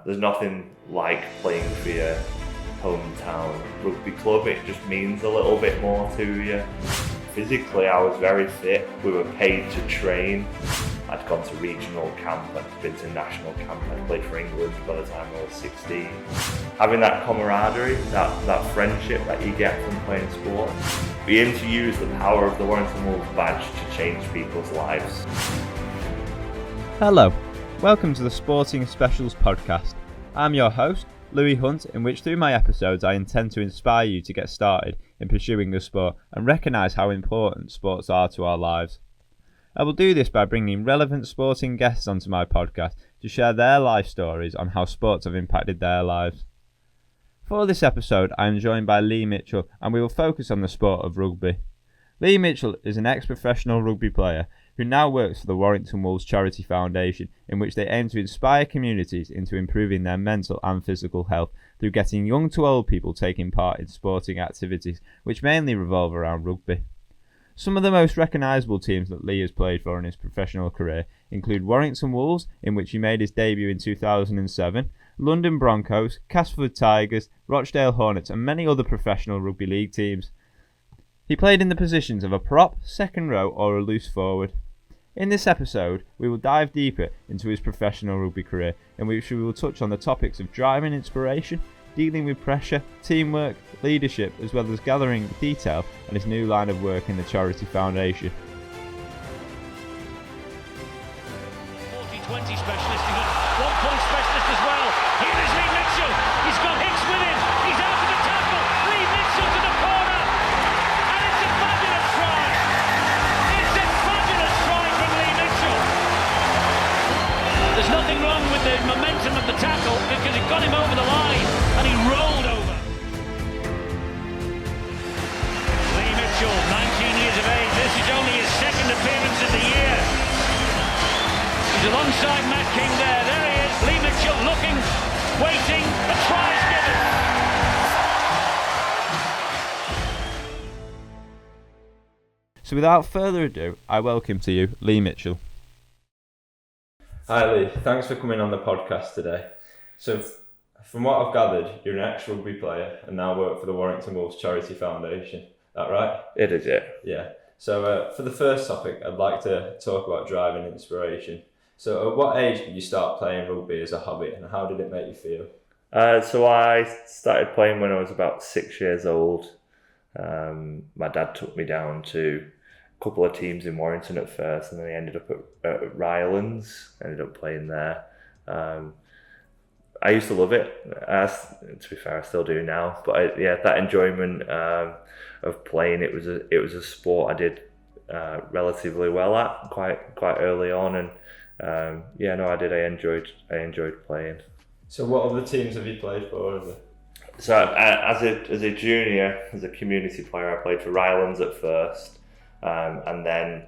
There's nothing like playing for your hometown rugby club. It just means a little bit more to you. Physically, I was very fit. We were paid to train. I'd gone to regional camp, I'd been to national camp, I'd played for England by the time I was 16. Having that camaraderie, that friendship that you get from playing sport. We aim to use the power of the Warrington Wolves badge to change people's lives. Hello, welcome to the Sporting Specials podcast. I'm your host, Louis Hunt, in which through my episodes I intend to inspire you to get started in pursuing the sport and recognise how important sports are to our lives. I will do this by bringing relevant sporting guests onto my podcast to share their life stories on how sports have impacted their lives. For this episode, I am joined by Lee Mitchell and we will focus on the sport of rugby. Lee Mitchell is an ex-professional rugby player who now works for the Warrington Wolves Charity Foundation, in which they aim to inspire communities into improving their mental and physical health through getting young to old people taking part in sporting activities which mainly revolve around rugby. Some of the most recognisable teams that Lee has played for in his professional career include Warrington Wolves, in which he made his debut in 2007, London Broncos, Castleford Tigers, Rochdale Hornets and many other professional rugby league teams. He played in the positions of a prop, second row or a loose forward. In this episode, we will dive deeper into his professional rugby career, in which we will touch on the topics of driving inspiration, dealing with pressure, teamwork, leadership, as well as gathering detail on his new line of work in the Charity Foundation. 40-20 specialist, he's got 1 point specialist as well. Here is Lee Mitchell, he's got Hicks with him, he's out of the tackle, Lee Mitchell to the corner, and it's a fabulous try. It's a fabulous try from Lee Mitchell. There's nothing wrong with the momentum of the tackle because it got him over the line and he rolled over. Lee Mitchell, 19 years of age, this is only his second appearance of the year. He's alongside Matt King there. There he is. Lee Mitchell looking, waiting. A try is given. So without further ado, I welcome to you Lee Mitchell. Hi Lee, thanks for coming on the podcast today. So from what I've gathered, you're an ex-rugby player and now work for the Warrington Wolves Charity Foundation. Is that right? It is it. Yeah. So for the first topic, I'd like to talk about driving inspiration. So at what age did you start playing rugby as a hobby and how did it make you feel? So I started playing when I was about 6 years old. My dad took me down to a couple of teams in Warrington at first, and then I ended up at Rylands. Ended up playing there. I used to love it. To be fair, I still do now. But that enjoyment of playing, it was a sport I did relatively well at quite early on, and I enjoyed playing. So what other teams have you played for? So as a junior, as a community player, I played for Rylands at first, and then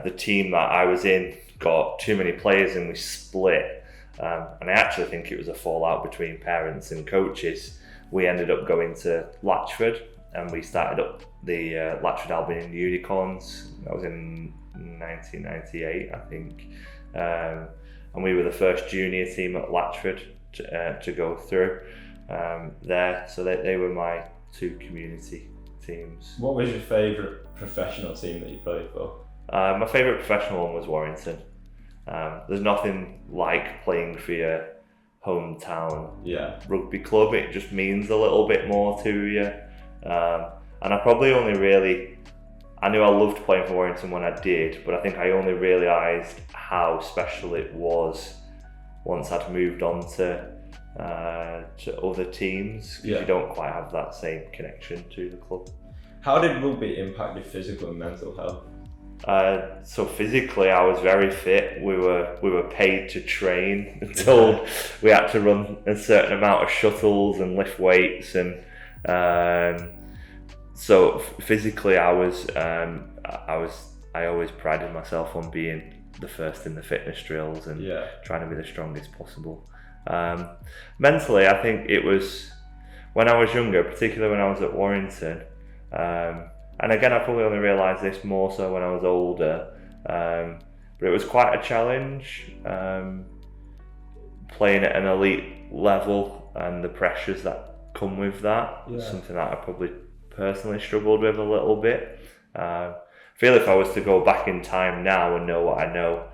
the team that I was in got too many players and we split. And I actually think it was a fallout between parents and coaches. We ended up going to Latchford and we started up the Latchford Albion Unicorns. That was in 1998, I think. And we were the first junior team at Latchford to go through there. So they were my two community teams. What was your favourite professional team that you played for? My favourite professional one was Warrington. There's nothing like playing for your hometown rugby club. It just means a little bit more to you. And I probably I knew I loved playing for Warrington when I did, but I think I only realised how special it was once I'd moved on to other teams, because you don't quite have that same connection to the club. How did rugby impact your physical and mental health? So physically, I was very fit. We were paid to train and told we had to run a certain amount of shuttles and lift weights, and so physically, I always prided myself on being the first in the fitness drills and trying to be the strongest possible. Mentally, I think it was when I was younger, particularly when I was at Warrington. And again, I probably only realised this more so when I was older, but it was quite a challenge playing at an elite level and the pressures that come with that. Yeah. Something that I probably personally struggled with a little bit. I feel if I was to go back in time now and know what I know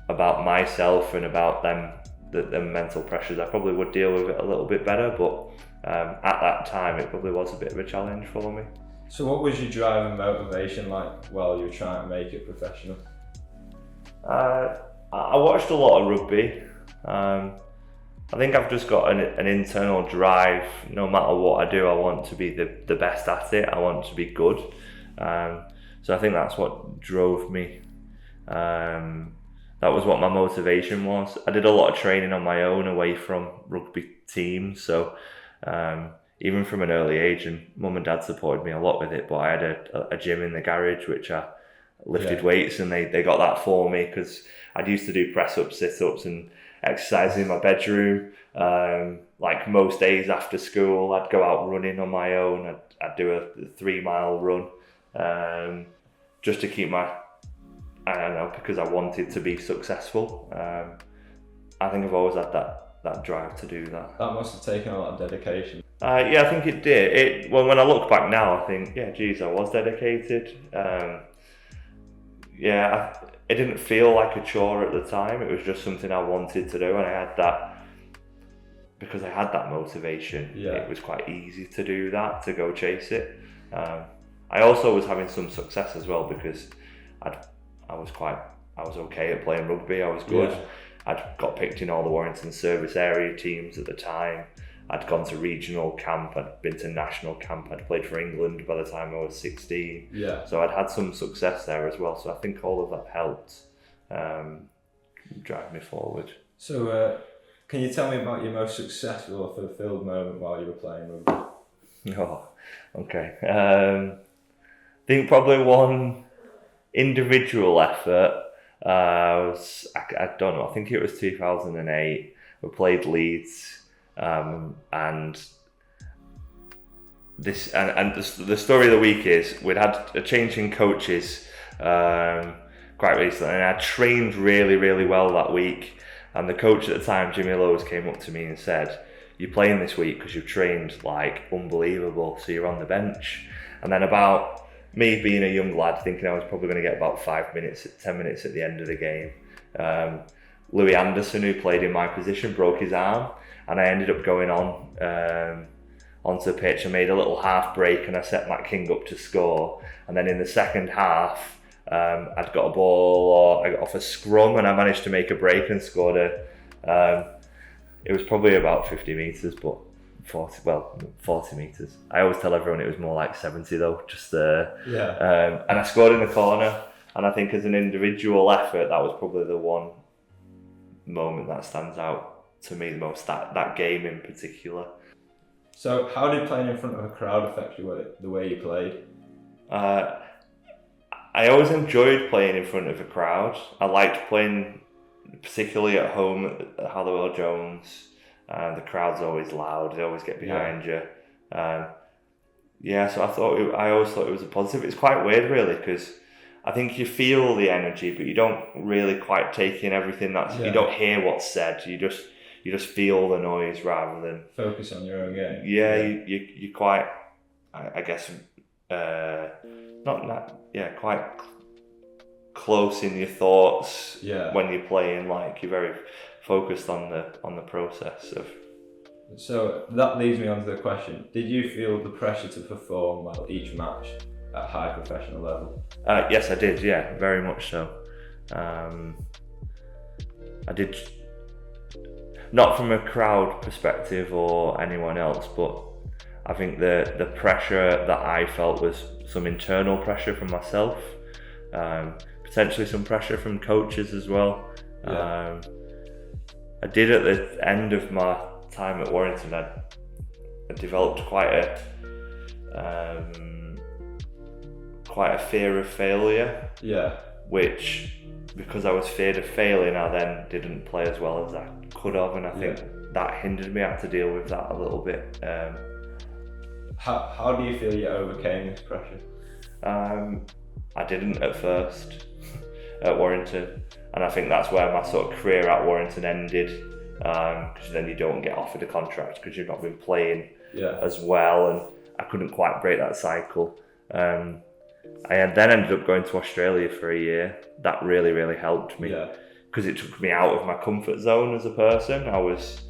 about myself and about them, the mental pressures, I probably would deal with it a little bit better, but at that time it probably was a bit of a challenge for me. So what was your drive and motivation like while you were trying to make it professional? I watched a lot of rugby. I think I've just got an internal drive. No matter what I do, I want to be the best at it. I want to be good. So I think that's what drove me. That was what my motivation was. I did a lot of training on my own away from rugby teams. So even from an early age, and mum and dad supported me a lot with it, but I had a gym in the garage which I lifted weights, and they got that for me because I'd used to do press-ups, sit-ups and exercise in my bedroom. Like most days after school, I'd go out running on my own. I'd do a 3-mile run just to keep I don't know, because I wanted to be successful. I think I've always had that drive to do that. That must have taken a lot of dedication. Yeah, I think it did. Well, when I look back now, I think, yeah, geez, I was dedicated. It didn't feel like a chore at the time. It was just something I wanted to do, and I had that because I had that motivation. Yeah. It was quite easy to do that, to go chase it. I also was having some success as well because I was okay at playing rugby. I was good. Yeah. I'd got picked in all the Warrington service area teams at the time. I'd gone to regional camp. I'd been to national camp. I'd played for England by the time I was 16. Yeah. So I'd had some success there as well. So I think all of that helped drive me forward. So can you tell me about your most successful or fulfilled moment while you were playing rugby? Oh, okay. I think probably one individual effort I don't know, I think it was 2008. We played Leeds, and the story of the week is we'd had a change in coaches quite recently, and I trained really, really well that week. And the coach at the time, Jimmy Lowes, came up to me and said, "You're playing this week because you've trained like unbelievable, so you're on the bench." And then about me being a young lad, thinking I was probably going to get about 10 minutes at the end of the game, Louis Anderson, who played in my position, broke his arm, and I ended up going onto the pitch. I made a little half break and I set Matt King up to score. And then in the second half, I'd got a ball, or I got off a scrum, and I managed to make a break and scored it was probably about 50 metres, but 40 metres. I always tell everyone it was more like 70 though, and I scored in the corner. And I think as an individual effort, that was probably the one moment that stands out to me the most, that game in particular. So how did playing in front of a crowd affect you, the way you played? I always enjoyed playing in front of a crowd. I liked playing particularly at home at Halliwell Jones. The crowd's always loud, they always get behind you. So I always thought it was a positive. It's quite weird really, because I think you feel the energy, but you don't really quite take in everything you don't hear what's said. You just feel the noise rather than focus on your own game. You quite, I guess, quite close in your thoughts when you're playing. Like, you're very focused on the process of. So that leads me on to the question: did you feel the pressure to perform well each match at a high professional level? Yes, I did. Yeah, very much so. I did. Not from a crowd perspective or anyone else, but I think the pressure that I felt was some internal pressure from myself, potentially some pressure from coaches as well. I did at the end of my time at Warrington, I developed quite a fear of failure. Yeah. Which, because I was feared of failing, I then didn't play as well as I could have, and I think that hindered me. I had to deal with that a little bit. How do you feel you overcame this pressure? I didn't at first at Warrington, and I think that's where my sort of career at Warrington ended. because then you don't get offered a contract because you've not been playing Yeah. as well, and I couldn't quite break that cycle. I had then ended up going to Australia for a year. That really, really helped me because it took me out of my comfort zone as a person. I was,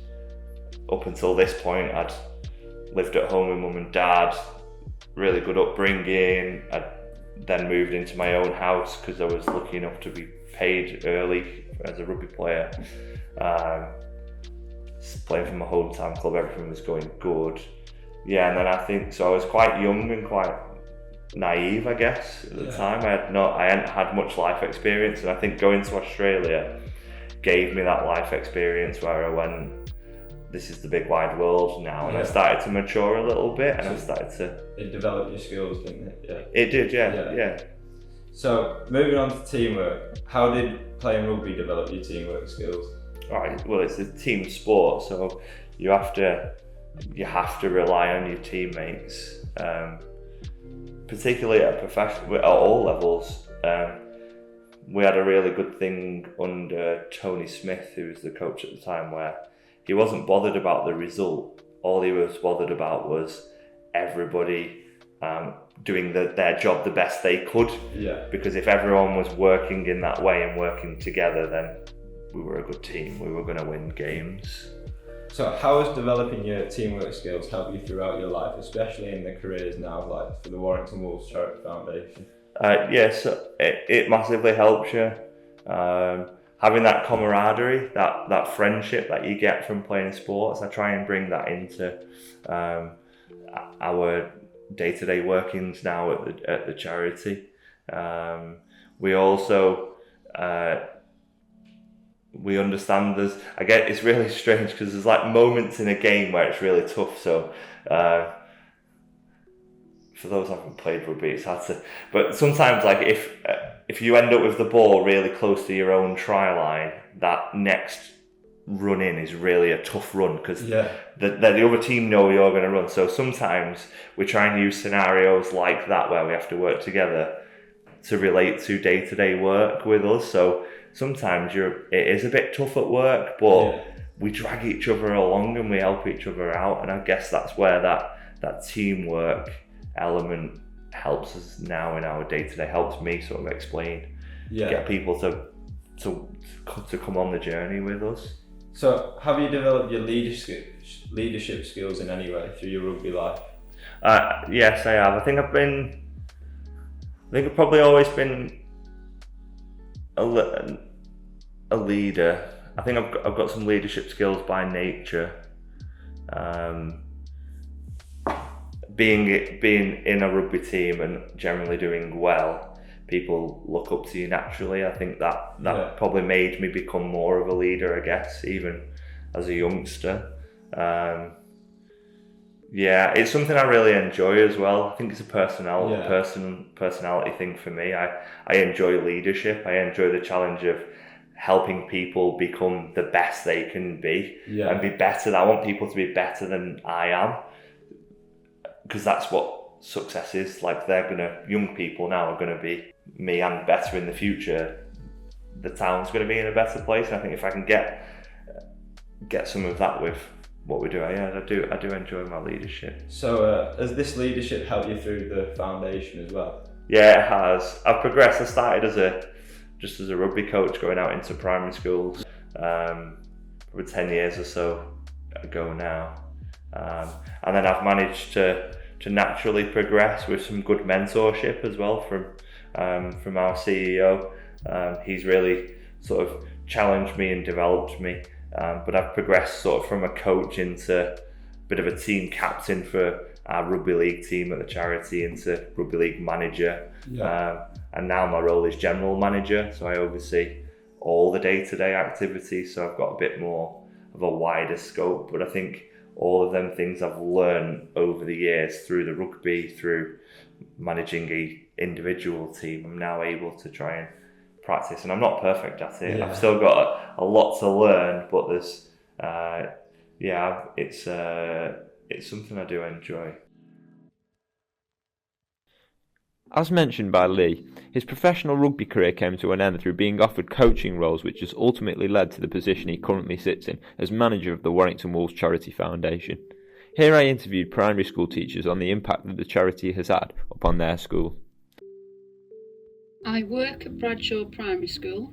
up until this point, I'd lived at home with mum and dad, really good upbringing. I then moved into my own house because I was lucky enough to be paid early as a rugby player. Playing for my hometown club, everything was going good. Yeah, and then I think, so I was quite young and quite naive, I guess, at the time. I hadn't had much life experience, and I think going to Australia gave me that life experience where I went, this is the big wide world now, and I started to mature a little bit, and I started to... It developed your skills, didn't it? Yeah. It did, yeah. So, moving on to teamwork, how did playing rugby develop your teamwork skills? Right, well, it's a team sport, so you have to rely on your teammates, particularly at all levels. We had a really good thing under Tony Smith, who was the coach at the time, where he wasn't bothered about the result. All he was bothered about was everybody doing their job the best they could. Yeah. Because if everyone was working in that way and working together, then we were a good team. We were going to win games. So how has developing your teamwork skills helped you throughout your life, especially in the careers now, like for the Warrington Wolves Charity Foundation? Yes, it massively helps you. Having that camaraderie, that friendship that you get from playing sports, I try and bring that into our day-to-day workings now at the charity. We also we understand it's really strange because there's like moments in a game where it's really tough. So for those who haven't played rugby, it's hard to. But sometimes, like if you end up with the ball really close to your own try line, that next run in is really a tough run because the other team know you're going to run. So sometimes we try and use scenarios like that where we have to work together to relate to day-to-day work with us. So sometimes it is a bit tough at work, but we drag each other along and we help each other out. And I guess that's where that teamwork element helps us now in our day-to-day, helps me sort of explain, get people to come on the journey with us. So have you developed your leadership skills in any way through your rugby life? Yes, I have. I think I've probably always been a leader. I think I've got some leadership skills by nature. Being in a rugby team and generally doing well, people look up to you naturally. I think that probably made me become more of a leader, I guess, even as a youngster. It's something I really enjoy as well. I think it's a personality thing for me. I enjoy leadership. I enjoy the challenge of helping people become the best they can be and be better. I want people to be better than I am, because that's what success is. Like young people now are gonna be me and better in the future. The town's gonna be in a better place. And I think if I can get some of that with what we do, I do enjoy my leadership. So has this leadership helped you through the foundation as well? Yeah, it has. I've progressed. I started as a rugby coach going out into primary schools probably 10 years or so ago now. And then I've managed to naturally progress with some good mentorship as well from our CEO. He's really sort of challenged me and developed me. But I've progressed sort of from a coach into a bit of a team captain for our rugby league team at the charity, into rugby league manager. And now my role is general manager, so I oversee all the day-to-day activities. So I've got a bit more of a wider scope, but I think all of them things I've learned over the years through the rugby, through managing a individual team, I'm now able to try and practice. And I'm not perfect at it. I've still got a lot to learn, but there's it's something I do enjoy. As mentioned by Lee, his professional rugby career came to an end through being offered coaching roles, which has ultimately led to the position he currently sits in as manager of the Warrington Wolves Charity Foundation. Here I interviewed primary school teachers on the impact that the charity has had upon their school. I work at Bradshaw Primary School.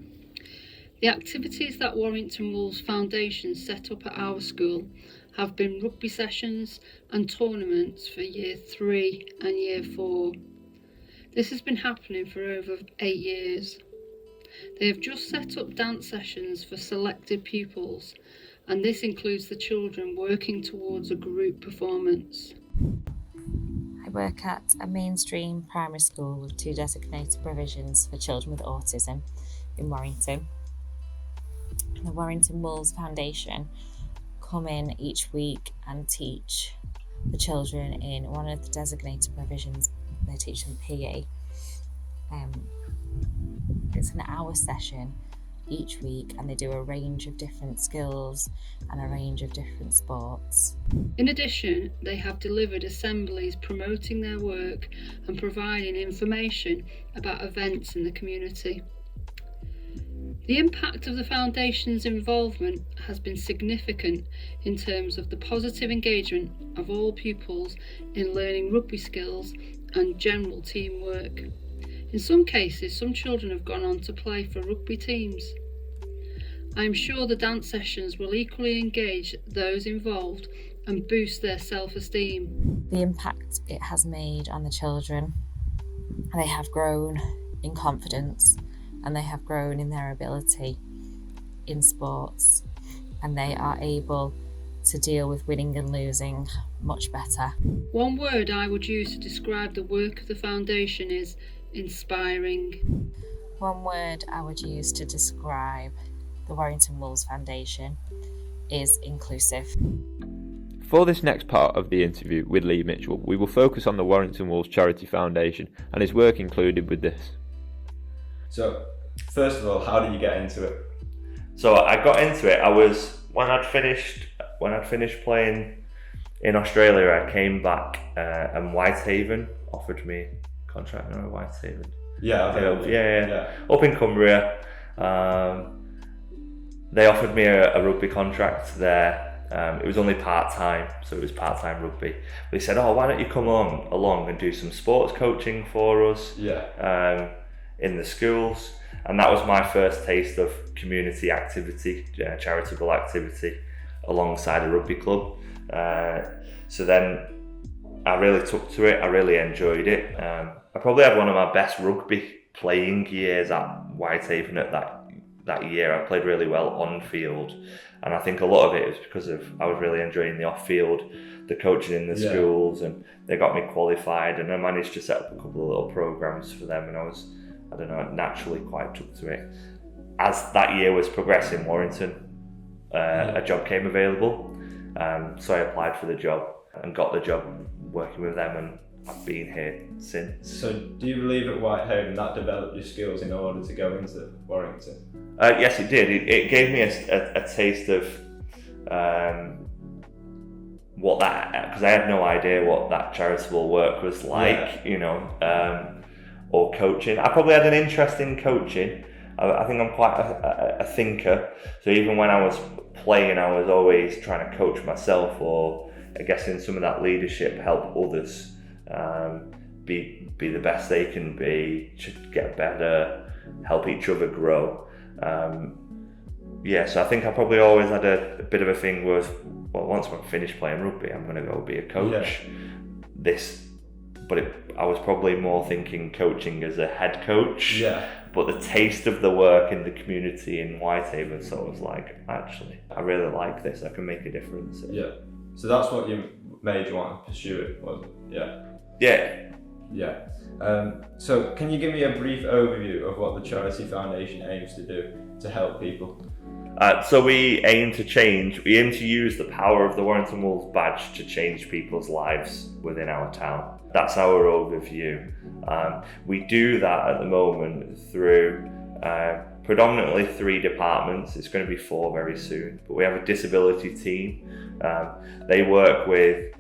The activities that Warrington Wolves Foundation set up at our school have been rugby sessions and tournaments for Year 3 and Year 4. This has been happening for over 8 years. They have just set up dance sessions for selected pupils, and this includes the children working towards a group performance. I work at a mainstream primary school with 2 designated provisions for children with autism in Warrington. The Warrington Wolves Foundation come in each week and teach the children in one of the designated provisions. They teach them PE. It's an hour session each week, and they do a range of different skills and a range of different sports. In addition, they have delivered assemblies promoting their work and providing information about events in the community. The impact of the Foundation's involvement has been significant in terms of the positive engagement of all pupils in learning rugby skills and general teamwork. In some cases, some children have gone on to play for rugby teams. I am sure the dance sessions will equally engage those involved and boost their self-esteem. The impact it has made on the children, they have grown in confidence and they have grown in their ability in sports, and they are able to deal with winning and losing much better. One word I would use to describe the work of the Foundation is inspiring. One word I would use to describe the Warrington Wolves Foundation is inclusive. For this next part of the interview with Lee Mitchell, we will focus on the Warrington Wolves Charity Foundation and his work included with this. So, first of all, how did you get into it? So I got into it. When I'd finished playing in Australia, I came back and Whitehaven offered me a contract. No, Whitehaven. Yeah. Up in Cumbria. They offered me a rugby contract there. It was only part-time, so it was part-time rugby. They said, why don't you come along and do some sports coaching for us in the schools? And that was my first taste of community activity, charitable activity, alongside a rugby club. So then I really took to it, I really enjoyed it. I probably had one of my best rugby playing years at Whitehaven at that year. I played really well on field, and I think a lot of it was because I was really enjoying the off field, the coaching in the schools, and they got me qualified, and I managed to set up a couple of little programs for them, and I naturally quite took to it. As that year was progressing, Warrington, a job came available, so I applied for the job and got the job working with them, and I've been here since. So do you believe at Whitehaven that developed your skills in order to go into Warrington? Yes, it did. It gave me a taste of what that, because I had no idea what that charitable work was like, or coaching. I probably had an interest in coaching. I think I'm quite a thinker, so even when I was playing, I was always trying to coach myself, or I guess in some of that leadership, help others be the best they can be, get better, help each other grow. So I think I probably always had a bit of a thing was, once I'm finished playing rugby, I'm going to go be a coach. I was probably more thinking coaching as a head coach. But the taste of the work in the community in Whitehaven, so I was like, actually, I really like this. I can make a difference. Yeah. So that's what made you want to pursue it, was it? Yeah. So can you give me a brief overview of what the Charity Foundation aims to do to help people? So we aim to use the power of the Warrington Wolves badge to change people's lives within our town. That's our overview. We do that at the moment through predominantly 3 departments. It's going to be 4 very soon, but we have a disability team. They work with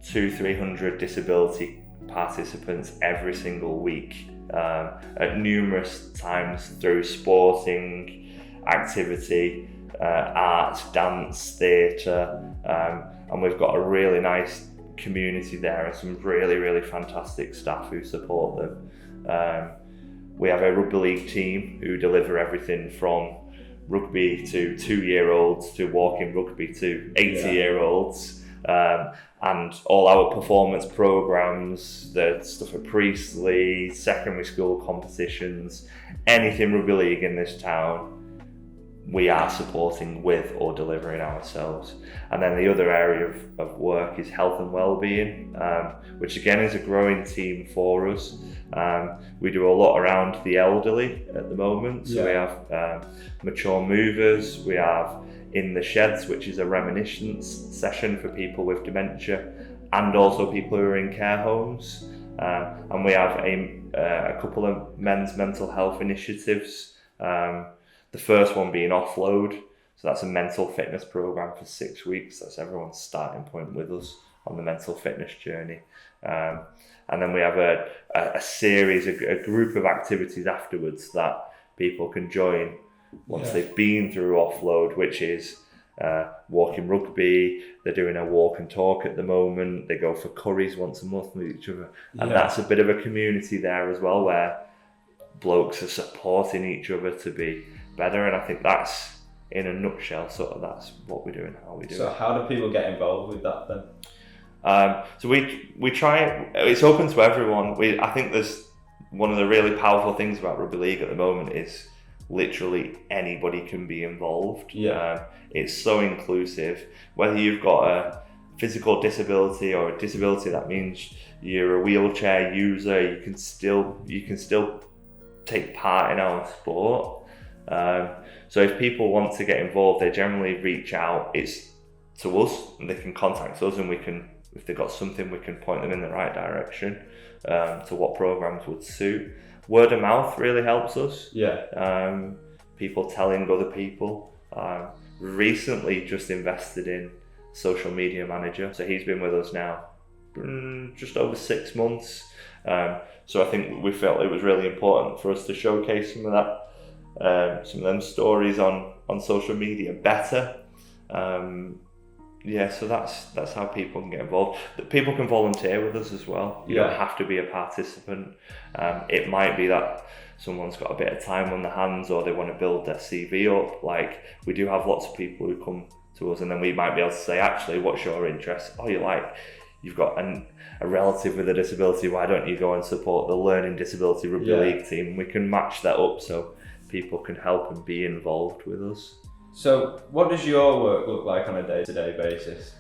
200-300 disability participants every single week at numerous times through sporting activity, art, dance, theatre, and we've got a really nice community there and some really fantastic staff who support them. We have a rugby league team who deliver everything from rugby to 2-year-olds to walking rugby to 80-year-olds, and all our performance programs, the stuff at Priestley, secondary school competitions, anything rugby league in this town, we are supporting with or delivering ourselves. And then the other area of work is health and well-being, which again is a growing team for us. We do a lot around the elderly at the moment. So we have mature movers, we have in the sheds, which is a reminiscence session for people with dementia and also people who are in care homes. And we have a couple of men's mental health initiatives. The first one being Offload, so that's a mental fitness program for 6 weeks. That's everyone's starting point with us on the mental fitness journey. And then we have a series, a group of activities afterwards that people can join once they've been through Offload, which is walking rugby. They're doing a walk and talk at the moment. They go for curries once a month with each other. And that's a bit of a community there as well, where blokes are supporting each other to be better. And I think that's, in a nutshell, sort of that's what we do and how we do it. So how do people get involved with that then? So we try, it's open to everyone. I think there's one of the really powerful things about rugby league at the moment is literally anybody can be involved. It's so inclusive. Whether you've got a physical disability or a disability that means you're a wheelchair user, you can still take part in our sport. So if people want to get involved, they generally reach out. It's to us, and they can contact us, and we can, if they've got something, we can point them in the right direction to what programs would suit. Word of mouth really helps us. People telling other people. Recently just invested in social media manager, so he's been with us now just over 6 months. So I think we felt it was really important for us to showcase some of that, some of them stories on social media better. So that's how people can get involved. People can volunteer with us as well. You don't have to be a participant. It might be that someone's got a bit of time on their hands, or they want to build their CV up. Like, we do have lots of people who come to us, and then we might be able to say, actually, what's your interest? Oh, you've got a relative with a disability, why don't you go and support the Learning Disability Rugby League team? We can match that up so people can help and be involved with us. So what does your work look like on a day-to-day basis?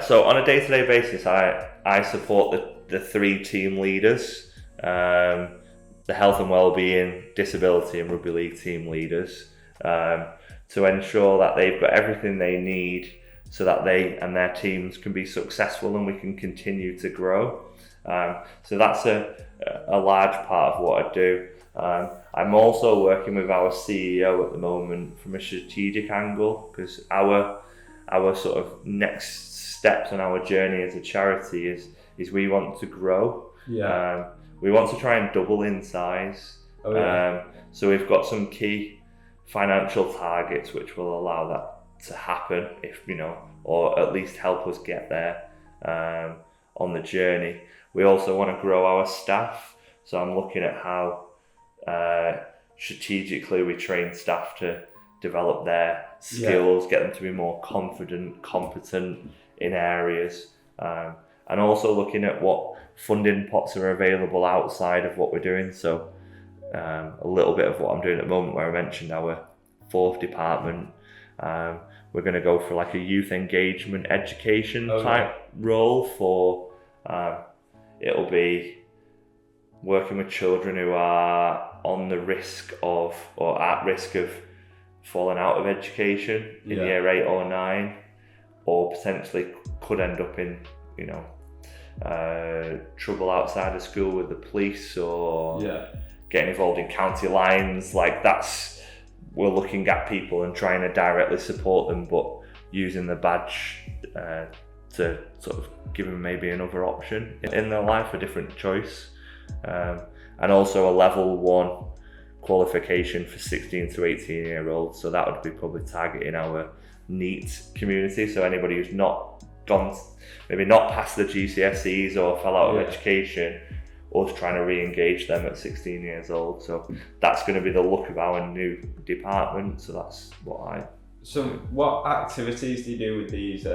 So on a day-to-day basis, I support the 3 team leaders, the health and wellbeing, disability and rugby league team leaders, to ensure that they've got everything they need so that they and their teams can be successful and we can continue to grow. So that's a large part of what I do. I'm also working with our CEO at the moment from a strategic angle, because our sort of next steps on our journey as a charity is we want to grow. We want to try and double in size. So we've got some key financial targets which will allow that to happen, or at least help us get there on the journey. We also want to grow our staff, so I'm looking at how strategically we train staff to develop their skills, get them to be more confident, competent in areas, and also looking at what funding pots are available outside of what we're doing. So a little bit of what I'm doing at the moment, where I mentioned our 4th department, we're going to go for like a youth engagement education type role for it'll be working with children who are on the risk of, or at risk of, falling out of education in year 8 or 9, or potentially could end up in trouble outside of school with the police, or getting involved in county lines. Like, we're looking at people and trying to directly support them, but using the badge to sort of give them maybe another option in their life, a different choice, and also a level 1 qualification for 16 to 18 year olds. So that would be probably targeting our NEET community. So anybody who's not maybe not passed the GCSEs or fell out of education, us trying to re-engage them at 16 years old. So that's going to be the look of our new department. So that's what So what activities do you do with these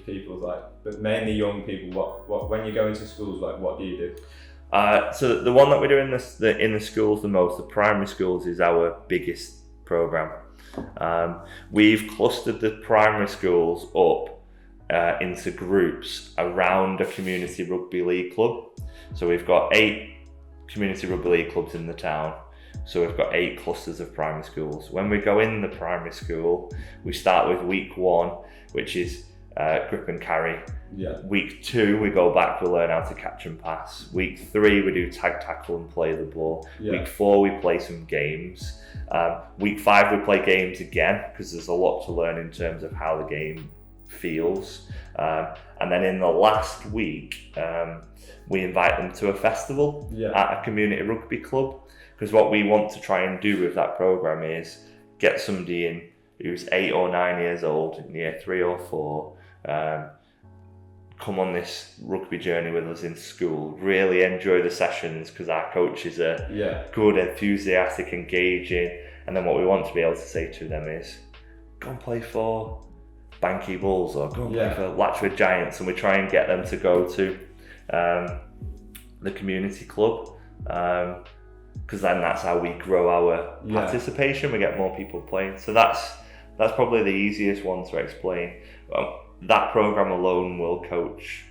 people, but mainly young people? What when you go into schools, what do you do? So the one that we do in the schools the most, the primary schools, is our biggest program. We've clustered the primary schools up into groups around a community rugby league club. So we've got 8 community rugby league clubs in the town. So we've got 8 clusters of primary schools. When we go in the primary school, we start with week 1, which is grip and carry. Yeah. Week 2, we go back, we learn how to catch and pass. Week 3, we do tag, tackle and play the ball. Yeah. Week 4, we play some games. Week 5, we play games again, because there's a lot to learn in terms of how the game feels. And then in the last week, we invite them to a festival at a community rugby club. Because what we want to try and do with that program is get somebody in who's 8 or 9 years old, in year 3 or 4, come on this rugby journey with us in school, really enjoy the sessions because our coaches are good, enthusiastic, engaging, and then what we want to be able to say to them is, go and play for Banky Bulls or go and play for Latchford Giants, and we try and get them to go to the community club, because then that's how we grow our participation, we get more people playing. So that's probably the easiest one to explain. That program alone will coach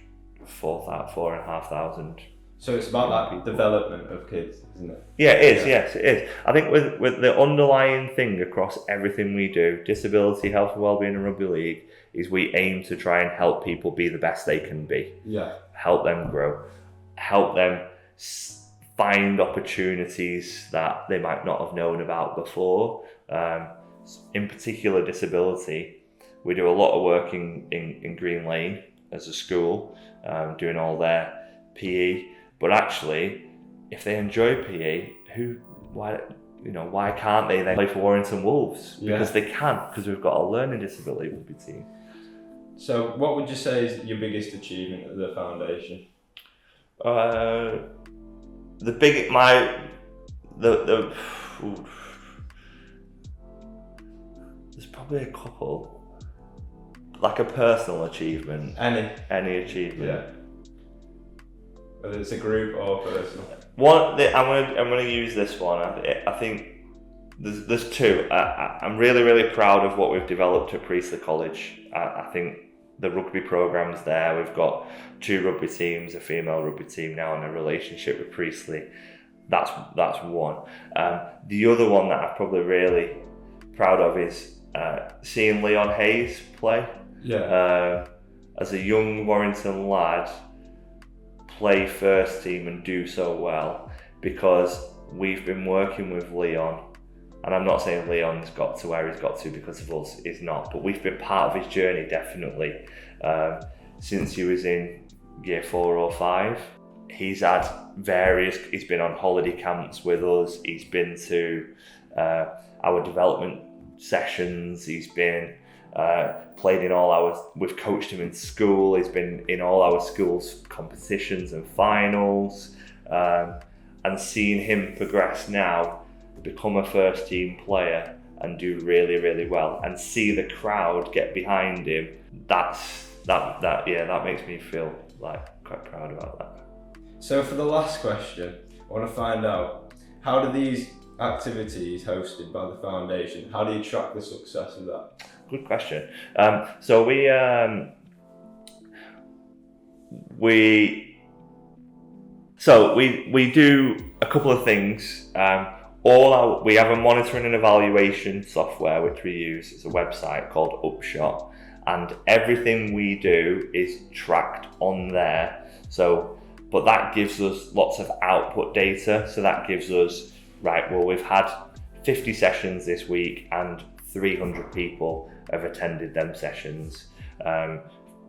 4,500. So it's about that development of kids, isn't it? Yeah, it is. Yes, it is. I think with the underlying thing across everything we do, disability, health and wellbeing and rugby league, is we aim to try and help people be the best they can be. Yeah. Help them grow. Help them find opportunities that they might not have known about before. In particular, disability. We do a lot of work in Green Lane as a school, doing all their PE. But actually, if they enjoy PE, why can't they then play for Warrington Wolves? Because they can, because we've got a learning disability rugby team. So, what would you say is your biggest achievement of the foundation? There's probably a couple. Like a personal achievement. Any achievement. Yeah. Whether it's a group or personal. I'm going to use this one. I think there's 2. I'm really, really proud of what we've developed at Priestley College. I think the rugby program's there. We've got 2 rugby teams, a female rugby team now, and a relationship with Priestley. That's one. The other one that I'm probably really proud of is seeing Leon Hayes play. As a young Warrington lad, play first team and do so well, because we've been working with Leon, and I'm not saying Leon's got to where he's got to because of us, he's not, but we've been part of his journey definitely since he was in year 4 or 5. He's been on holiday camps with us, he's been to our development sessions, he's been played in we've coached him in school, he's been in all our school's competitions and finals, and seeing him progress now, become a first team player and do really, really well, and see the crowd get behind him, that makes me feel like quite proud about that. So for the last question, I want to find out, how do these activities hosted by the foundation, how do you track the success of that? Good question. So we do a couple of things. We have a monitoring and evaluation software which we use. It's a website called Upshot, and everything we do is tracked on there. But that gives us lots of output data. So that gives us, we've had 50 sessions this week and 300 people have attended them sessions.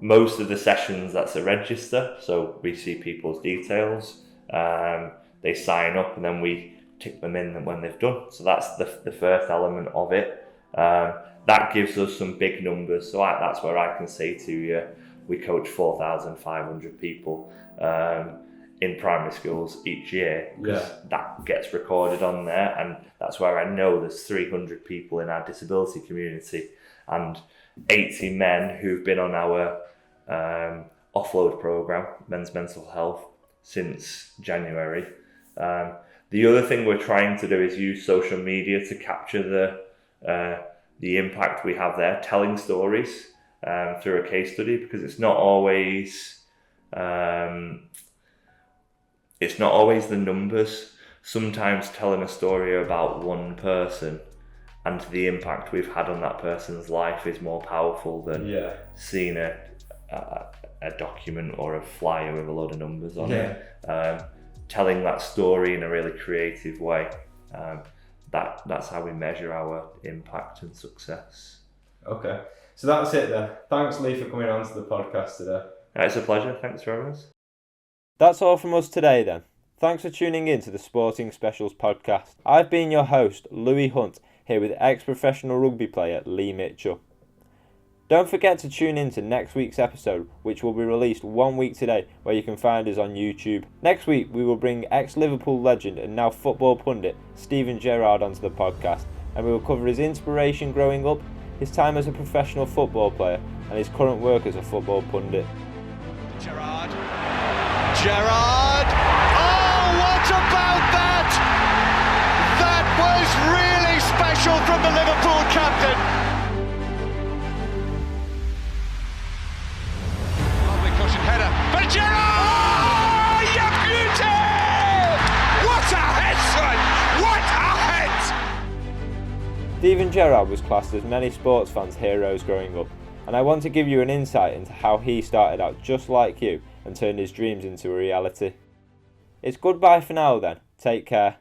most of the sessions, that's a register, so we see people's details, they sign up, and then we tick them in when they've done. So that's the first element of it. That gives us some big numbers, so that's where I can say to you, we coach 4,500 people in primary schools each year, because that gets recorded on there, and that's where I know there's 300 people in our disability community and 80 men who've been on our offload program, men's mental health, since January. The other thing we're trying to do is use social media to capture the impact we have there, telling stories through a case study, because it's not always the numbers. Sometimes telling a story about one person and the impact we've had on that person's life is more powerful than seeing a document or a flyer with a load of numbers on it. Telling that story in a really creative way, that's how we measure our impact and success. Okay, so that's it then. Thanks, Lee, for coming on to the podcast today. It's a pleasure. Thanks very much. That's all from us today then. Thanks for tuning in to the Sporting Specials podcast. I've been your host, Louis Hunt, here with ex-professional rugby player Lee Mitchell. Don't forget to tune in to next week's episode, which will be released 1 week today, where you can find us on YouTube. Next week, we will bring ex-Liverpool legend and now football pundit Steven Gerrard onto the podcast, and we will cover his inspiration growing up, his time as a professional football player, and his current work as a football pundit. Gerrard! Oh, what about that? That was really special from the Liverpool captain. Header, but Gerrard! Oh, you beauty! What a head, son! What a head! Steven Gerrard was classed as many sports fans' heroes growing up, and I want to give you an insight into how he started out just like you and turned his dreams into a reality. It's goodbye for now then, take care.